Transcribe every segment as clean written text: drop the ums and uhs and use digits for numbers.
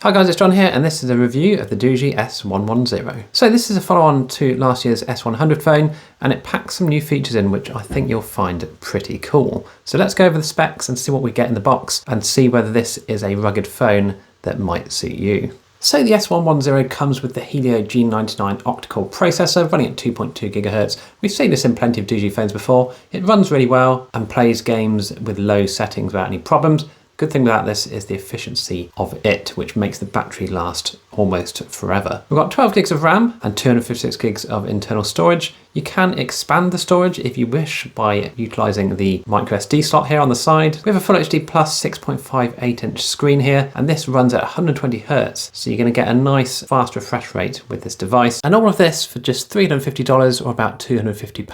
Hi guys, it's John here, and this is a review of the Doogee S110. So this is a follow-on to last year's S100 phone, and it packs some new features in which I think you'll find pretty cool. So let's go over the specs and see what we get in the box and see whether this is a rugged phone that might suit you. So the S110 comes with the Helio G99 octa-core processor running at 2.2 GHz. We've seen this in plenty of Doogee phones before. It runs really well and plays games with low settings without any problems. Good thing about this is the efficiency of it, which makes the battery last almost forever. We've got 12 gigs of RAM and 256 gigs of internal storage. You can expand the storage if you wish by utilising the microSD slot here on the side. We have a Full HD Plus 6.58-inch screen here, and this runs at 120 Hz. So you're going to get a nice fast refresh rate with this device. And all of this for just $350 or about £250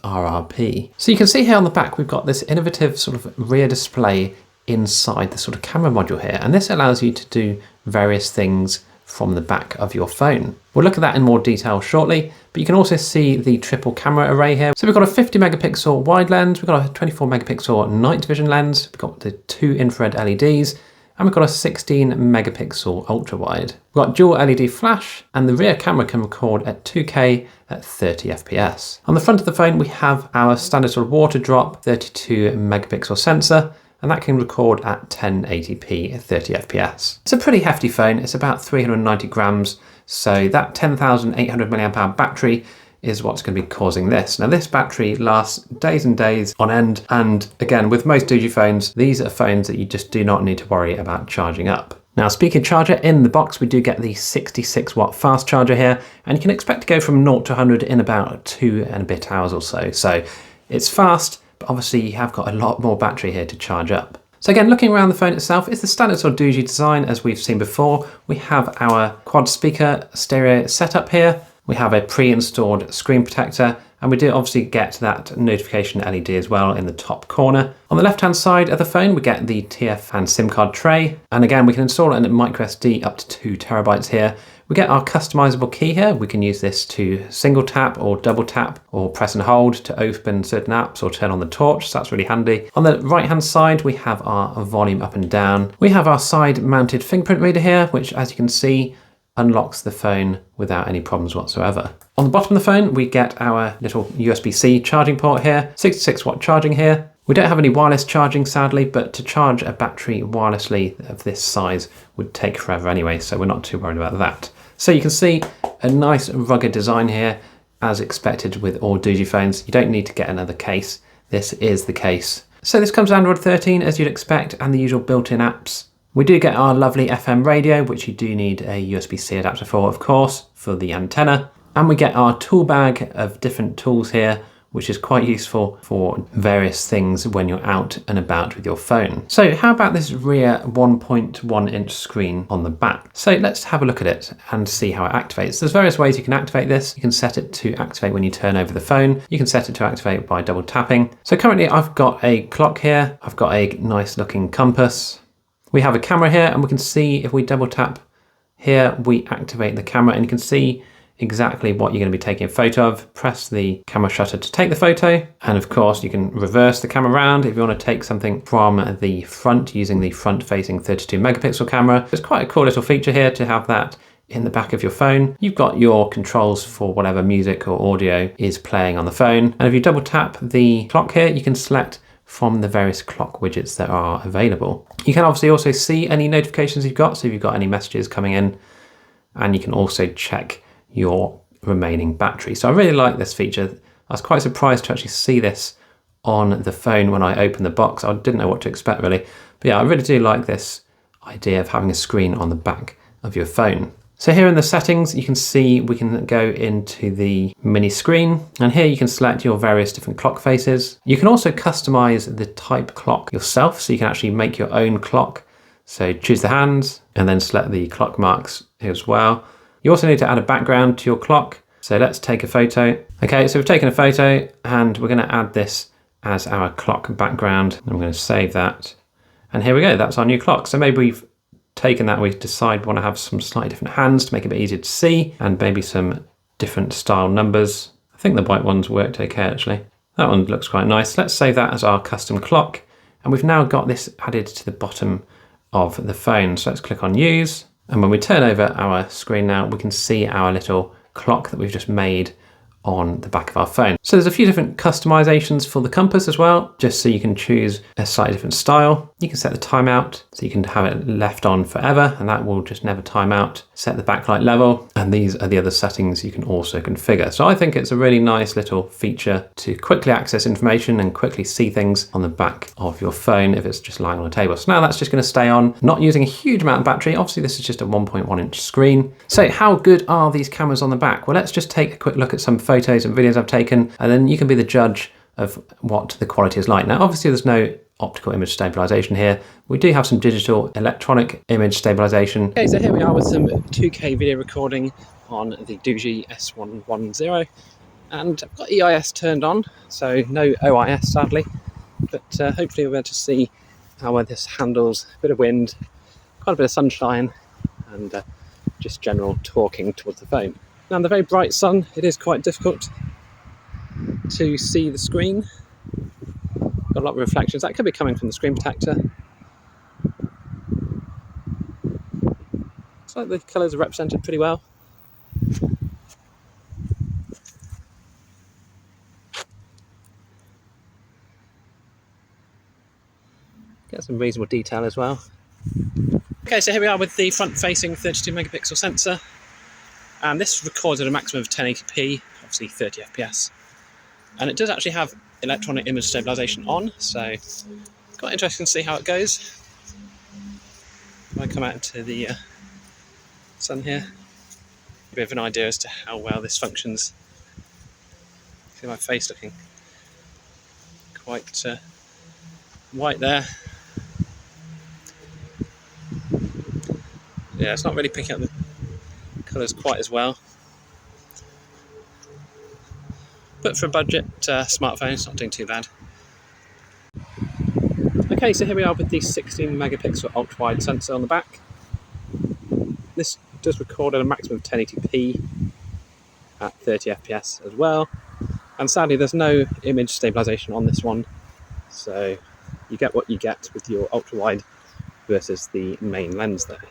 RRP. So you can see here on the back, we've got this innovative sort of rear display inside the sort of camera module here, and this allows you to do various things from the back of your phone. We'll look at that in more detail shortly, but you can also see the triple camera array here. So we've got a 50 megapixel wide lens, we've got a 24 megapixel night vision lens, we've got the 2 infrared LEDs, and we've got a 16 megapixel ultra wide. We've got dual LED flash, and the rear camera can record at 2K at 30 FPS. On the front of the phone, we have our standard sort of water drop 32 megapixel sensor, and that can record at 1080p at 30 FPS. It's a pretty hefty phone, it's about 390 grams, so that 10,800 mAh battery is what's going to be causing this. Now this battery lasts days and days on end, and again, with most Doogee phones, these are phones that you just do not need to worry about charging up. Now speaking of charger, in the box we do get the 66 watt fast charger here, and you can expect to go from 0 to 100 in about 2 and a bit hours or so. So it's fast, but obviously you have got a lot more battery here to charge up. So again, looking around the phone itself, it's the standard sort of Doogee design as we've seen before. We have our quad speaker stereo setup here. We have a pre-installed screen protector, and we do obviously get that notification LED as well in the top corner. On the left-hand side of the phone, we get the TF and SIM card tray. And again, we can install a microSD up to 2 terabytes here. We get our customizable key here. We can use this to single tap or double tap or press and hold to open certain apps or turn on the torch, so that's really handy. On the right hand side, we have our volume up and down. We have our side mounted fingerprint reader here, which as you can see, unlocks the phone without any problems whatsoever. On the bottom of the phone, we get our little USB-C charging port here, 66 watt charging here. We don't have any wireless charging, sadly, but to charge a battery wirelessly of this size would take forever anyway, so we're not too worried about that. So you can see a nice rugged design here, as expected with all Doogee phones. You don't need to get another case. This is the case. So this comes with Android 13 as you'd expect, and the usual built-in apps. We do get our lovely FM radio, which you do need a USB-C adapter for, of course, for the antenna. And we get our tool bag of different tools here, which is quite useful for various things when you're out and about with your phone. So how about this rear 1.1 inch screen on the back? So let's have a look at it and see how it activates. There's various ways you can activate this. You can set it to activate when you turn over the phone. You can set it to activate by double tapping. So currently I've got a clock here. I've got a nice looking compass. We have a camera here, and we can see if we double tap here, we activate the camera, and you can see exactly what you're going to be taking a photo of. Press the camera shutter to take the photo, and of course you can reverse the camera around if you want to take something from the front using the front facing 32 megapixel camera. It's quite a cool little feature here to have that in the back of your phone. You've got your controls for whatever music or audio is playing on the phone, and if you double tap the clock here, you can select from the various clock widgets that are available. You can obviously also see any notifications you've got, so if you've got any messages coming in, and you can also check your remaining battery. So I really like this feature. I was quite surprised to actually see this on the phone when I opened the box. I didn't know what to expect really, but yeah, I really do like this idea of having a screen on the back of your phone. So here in the settings, you can see we can go into the mini screen, and here you can select your various different clock faces. You can also customize the type clock yourself, so you can actually make your own clock. So choose the hands and then select the clock marks here as well. You also need to add a background to your clock. So let's take a photo. Okay, so we've taken a photo and we're going to add this as our clock background. I'm going to save that. And here we go, that's our new clock. So maybe we've taken that, we decide we want to have some slightly different hands to make it a bit easier to see, and maybe some different style numbers. I think the white ones worked okay actually. That one looks quite nice. Let's save that as our custom clock, and we've now got this added to the bottom of the phone. So let's click on use, And when we turn over our screen now, we can see our little clock that we've just made on the back of our phone. So there's a few different customizations for the compass as well, just so you can choose a slightly different style. You can set the timeout, so you can have it left on forever, and that will just never time out. Set the backlight level, and these are the other settings you can also configure. So I think it's a really nice little feature to quickly access information and quickly see things on the back of your phone if it's just lying on a table. So now that's just going to stay on, not using a huge amount of battery. Obviously this is just a 1.1 inch screen. So how good are these cameras on the back? Well, let's just take a quick look at some photos and videos I've taken, and then you can be the judge of what the quality is like. Now, obviously there's no optical image stabilization here. We do have some digital electronic image stabilization. Okay, so here we are with some 2K video recording on the Doogee S110, and I've got EIS turned on, so no OIS sadly, but hopefully we'll be able to see how this handles a bit of wind, quite a bit of sunshine, and just general talking towards the phone. Now in the very bright sun, it is quite difficult to see the screen. Got a lot of reflections. That could be coming from the screen protector. Looks like the colours are represented pretty well. Get some reasonable detail as well. Okay, so here we are with the front-facing 32 megapixel sensor. And this records at a maximum of 1080p, obviously 30 FPS. And it does actually have electronic image stabilization on, so it's quite interesting to see how it goes. If I come out into the sun here, a bit of an idea as to how well this functions. See my face looking quite white there. Yeah, it's not really picking up the colours quite as well. But for a budget smartphone, it's not doing too bad. Okay, so here we are with the 16 megapixel ultrawide sensor on the back. This does record at a maximum of 1080p at 30 FPS as well. And sadly, there's no image stabilization on this one. So you get what you get with your ultrawide versus the main lens there.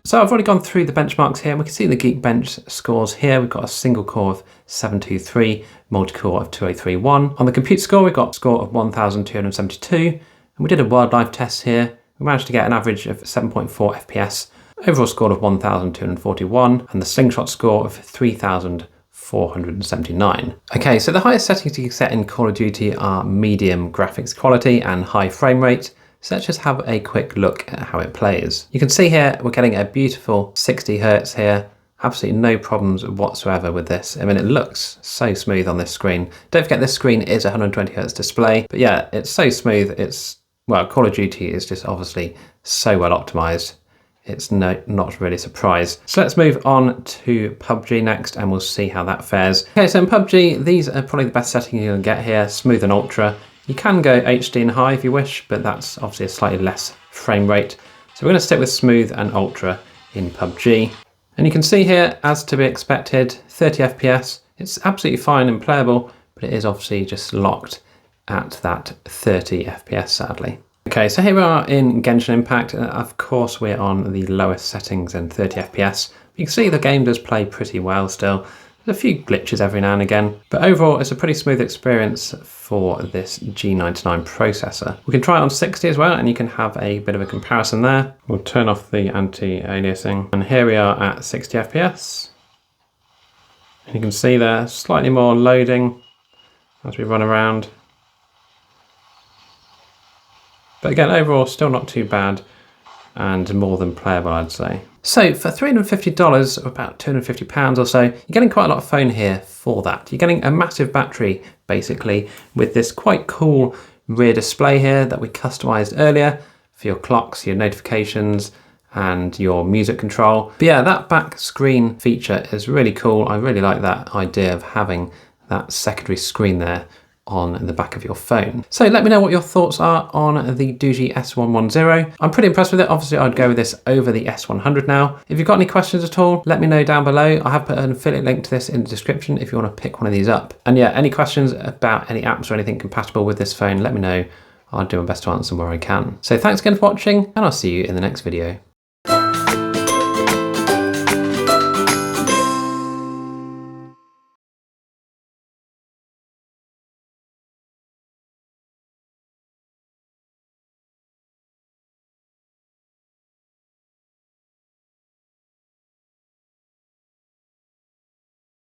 So I've already gone through the benchmarks here, and we can see the Geekbench scores here. We've got a single core of 723, multi-core of 2031. On the compute score, we've got a score of 1,272, and we did a wildlife test here. We managed to get an average of 7.4 FPS, overall score of 1,241, and the slingshot score of 3,479. Okay, so the highest settings you can set in Call of Duty are medium graphics quality and high frame rate. So let's just have a quick look at how it plays. You can see here we're getting a beautiful 60 Hertz here. Absolutely no problems whatsoever with this. I mean, it looks so smooth on this screen. Don't forget this screen is a 120 Hertz display, but yeah, it's so smooth. Well, Call of Duty is just obviously so well optimized. It's not really a surprise. So let's move on to PUBG next, and we'll see how that fares. Okay, so in PUBG, these are probably the best settings you can get here, smooth and ultra. You can go HD and high if you wish, but that's obviously a slightly less frame rate. So we're going to stick with smooth and ultra in PUBG. And you can see here, as to be expected, 30 FPS. It's absolutely fine and playable, but it is obviously just locked at that 30 FPS, sadly. Okay, so here we are in Genshin Impact. Of course, we're on the lowest settings in 30 FPS. You can see the game does play pretty well still. There's a few glitches every now and again, but overall it's a pretty smooth experience for this G99 processor. We can try it on 60 as well, and you can have a bit of a comparison there. We'll turn off the anti-aliasing, and here we are at 60 FPS. And you can see there slightly more loading as we run around. But again, overall still not too bad, and more than playable, I'd say. So for $350, or about £250 or so, you're getting quite a lot of phone here for that. You're getting a massive battery, basically, with this quite cool rear display here that we customized earlier for your clocks, your notifications, and your music control. But yeah, that back screen feature is really cool. I really like that idea of having that secondary screen there on the back of your phone. So let me know what your thoughts are on the Doogee S110. I'm pretty impressed with it. Obviously I'd go with this over the S100 now. If you've got any questions at all, let me know down below. I have put an affiliate link to this in the description if you want to pick one of these up. And yeah, any questions about any apps or anything compatible with this phone, let me know. I'll do my best to answer them where I can. So thanks again for watching, and I'll see you in the next video.